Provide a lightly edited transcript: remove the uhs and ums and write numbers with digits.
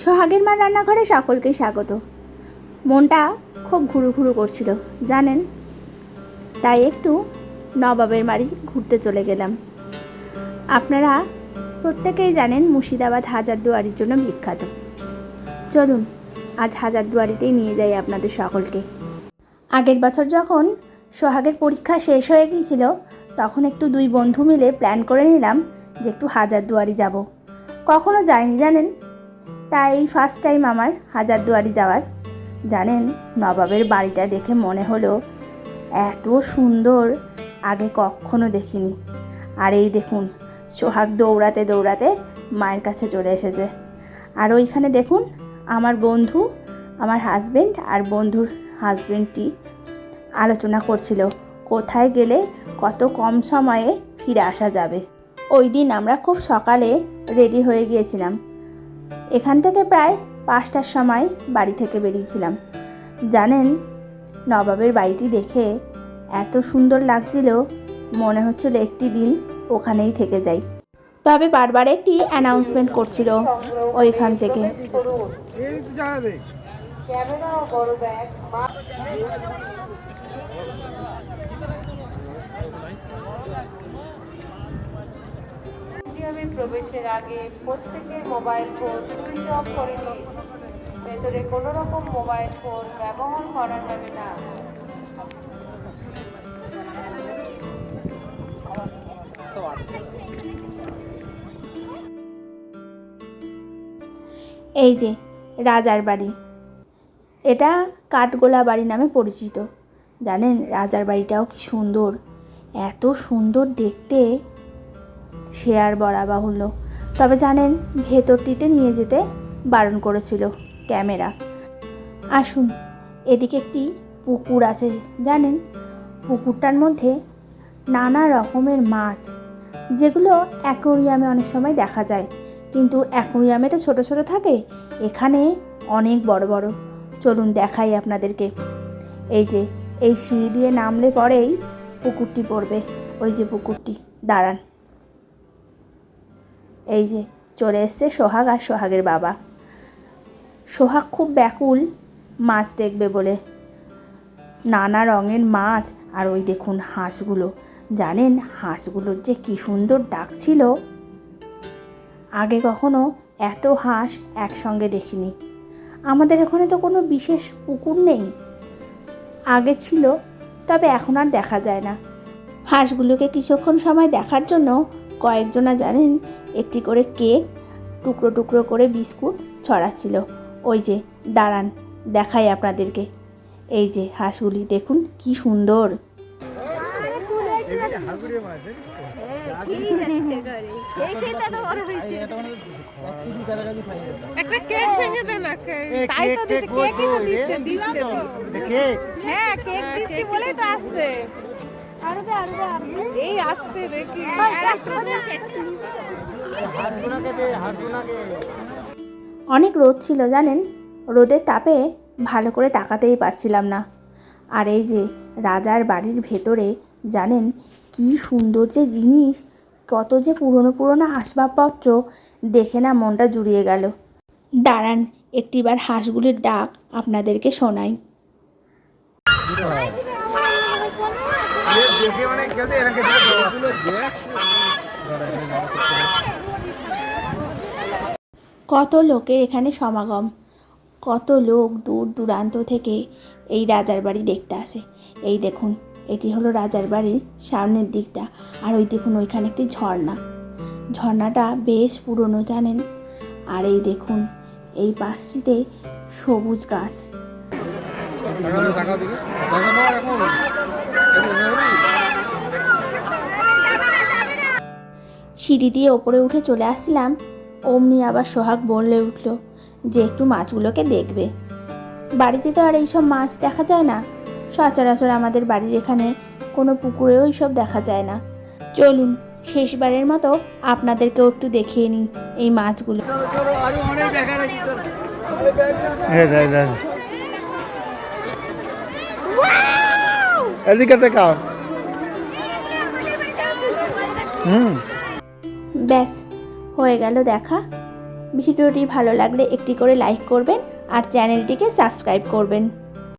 সোহাগের মা রান্নাঘরে সকলকেই স্বাগত। মনটা খুব ঘুরু ঘুরু করছিল জানেন, তাই একটু নবাবের বাড়ি ঘুরতে চলে গেলাম। আপনারা প্রত্যেকেই জানেন মুর্শিদাবাদ হাজারদুয়ারির জন্য বিখ্যাত। চলুন আজ হাজারদুয়ারিতেই নিয়ে যাই আপনাদের সকলকে। আগের বছর যখন সোহাগের পরীক্ষা শেষ হয়ে গিয়েছিল, তখন একটু দুই বন্ধু মিলে প্ল্যান করে নিলাম যে একটু হাজারদুয়ারি যাব। কখনো যাইনি জানেন, তাই এই ফার্স্ট টাইম আমার হাজারদুয়ারি যাওয়ার। জানেন, নবাবের বাড়িটা দেখে মনে হলো এত সুন্দর, আগে কখনো দেখিনি। আর এই দেখুন, সোহাগ দৌড়াতে দৌড়াতে মায়ের কাছে চলে এসেছে। আর ওইখানে দেখুন আমার বন্ধু, আমার হাজব্যান্ড আর বন্ধুর হাজব্যান্ডটি আলোচনা করছিল কোথায় গেলে কত কম সময়ে ফিরে আসা যাবে। ওই দিন আমরা খুব সকালে রেডি হয়ে গিয়েছিলাম। এখান থেকে প্রায় 5টার সময় বাড়ি থেকে বেরিয়েছিলাম। জানেন, নবাবের বাড়িটি দেখে এত সুন্দর লাগছিল, মনে হচ্ছিল একটি দিন ওখানেই থেকে যাই। তবে বারবার একটি অ্যানাউন্সমেন্ট করছিল ওইখান থেকে। প্রবেশের আগে প্রত্যেকের মোবাইল ফোন সুইচ অফ করে নিন। ভেতরে কোনো রকম মোবাইল ফোন ব্যবহার করা যাবে না। এই যে রাজার বাড়ি, এটা কাঠগোলা বাড়ি নামে পরিচিত। জানেন, রাজার বাড়িটাও কি সুন্দর, এত সুন্দর দেখতে সে আর বলা বাহুল্য। তবে জানেন, ভেতরটিতে নিয়ে যেতে বারণ করেছিল ক্যামেরা। আসুন, এদিকে একটি পুকুর আছে জানেন, পুকুরটার মধ্যে নানা রকমের মাছ, যেগুলো অ্যাকোরিয়ামে অনেক সময় দেখা যায়, কিন্তু অ্যাকোরিয়ামে তো ছোটো ছোটো থাকে, এখানে অনেক বড় বড়। চলুন দেখাই আপনাদেরকে। এই যে এই সিঁড়ি দিয়ে নামলে পরেই পুকুরটি পড়বে। ওই যে পুকুরটি, দাঁড়ান। এই যে চলে এসছে সোহাগ আর সোহাগের বাবা। সোহাগ খুব ব্যাকুল মাছ দেখবে বলে, নানা রঙের মাছ। আর ওই দেখুন হাঁসগুলো, জানেন হাঁসগুলোর যে কী সুন্দর ডাকছিল, আগে কখনো এত হাঁস একসঙ্গে দেখিনি। আমাদের এখানে তো কোনো বিশেষ পুকুর নেই, আগে ছিল, তবে এখন আর দেখা যায় না। হাঁসগুলোকে কিছুক্ষণ সময় দেখার জন্য কয়েকজনা জানেন একটি করে কেক, টুকরো টুকরো করে বিস্কুট ছড়াচ্ছিল। ওই যে দাঁড়ান দেখাই আপনাদেরকে। এই যে হাঁসগুলি দেখুন কি সুন্দর। অনেক রোদ ছিল জানেন, রোদের তাপে ভালো করে তাকাতেই পারছিলাম না। আর এই যে রাজার বাড়ির ভেতরে জানেন কি সুন্দর যে জিনিস, কত যে পুরনো পুরনো আসবাবপত্র, দেখে না মনটা জুড়িয়ে গেল। দাঁড়ান একটিবার হাঁসগুলির ডাক আপনাদেরকে শোনাই। কত লোকের এখানে সমাগম, কত লোক দূর দূরান্ত থেকে এই রাজার বাড়ি দেখতে আসে। এই দেখুন, এটি হলো রাজার বাড়ির সামনের দিকটা। আর ওই দেখুন ওইখানে একটি ঝর্ণা, ঝর্ণাটা বেশ পুরনো জানেন। আর এই দেখুন এই পাশটিতে সবুজ গাছ। সিঁড়ি দিয়ে ওপরে উঠে চলে আসছিলাম, অমনি আবার সোহাগ বলে উঠল যে একটু মাছগুলোকে দেখবে। বাড়িতে তো আর এইসব মাছ দেখা যায় না, সচরাচর আমাদের বাড়ির এখানে কোনো পুকুরেও এইসব দেখা যায় না। চলুন শেষবারের মতো আপনাদেরকেও একটু দেখিয়ে নিই এই মাছগুলো। ব্যাস হয়ে গেল দেখা। ভিডিওটি ভালো লাগলে একটি করে লাইক করবেন আর চ্যানেলটিকে সাবস্ক্রাইব করবেন।